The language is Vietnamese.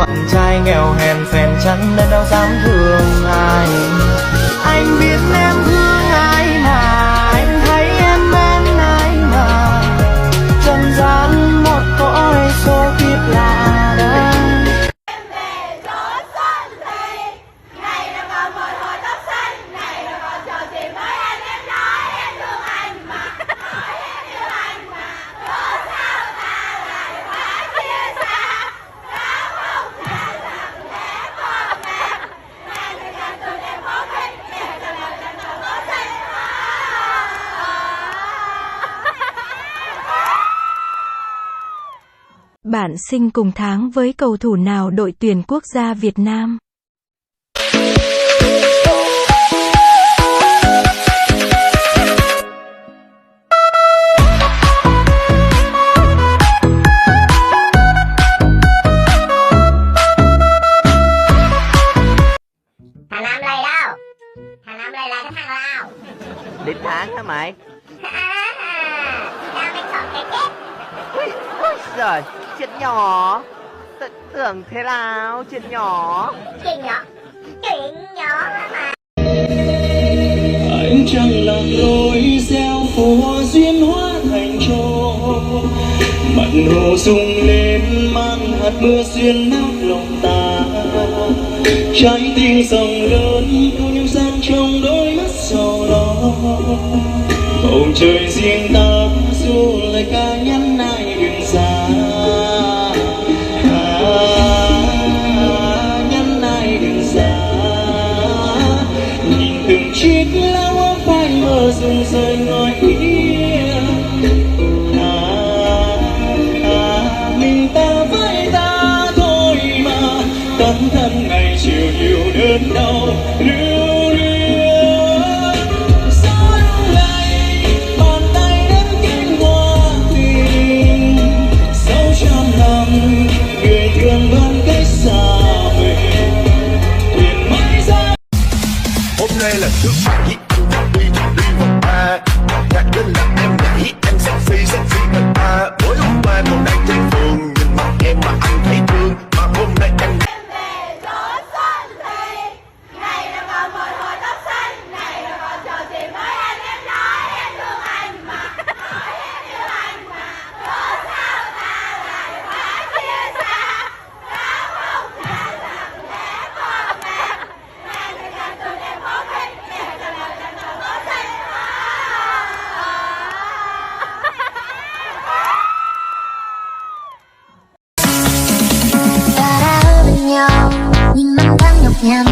Mặt trai nghèo hèn phèn chắn nên đâu dám thương ai. Anh biết em thương ai mà, anh thấy em mến ai mà. Trần gian một cõi số kiếp lạ đời. Bạn sinh cùng tháng với cầu thủ nào đội tuyển quốc gia Việt Nam? Thằng Nam lầy đâu? Thằng Nam lầy là cái thằng Lào. Đến tháng hả mày? Tao mới chọn cái chết. Ôi giời, chuyện nhỏ. Tưởng thế nào, chuyện nhỏ. Chuyện nhỏ. Chuyện nhỏ mà. Anh chẳng làm đôi gieo phố duyên hóa thành trò. Mặn hồ rung lên mang hạt mưa xuyên nát lòng ta. Trái tim rộng lớn của những gian trong đôi mắt sầu lo. Bầu trời riêng ta dù lời ca nhắn ai đừng xa. Nhắn ai đừng xa. Nhìn từng chiếc lá hoa phai mờ rụng rơi ngồi kia. Mình ta với ta thôi mà. Tấm thân ngày chiều nhiều đớn đau lưu luyến. Gió lay bàn tay đến cánh hoa tình. Dẫu trăm năm người thương vẫn cách xa về. Thuyền mãi ra. Hôm nay là thứ bảy, đi vào ba. Nhạc đến là em nhảy, em sexy hơn ta. Mỗi hôm qua còn đang trên phường, nhìn mặt em mà anh thấy thương. Mà hôm nay anh nhìn năm tháng nhọc nhằn.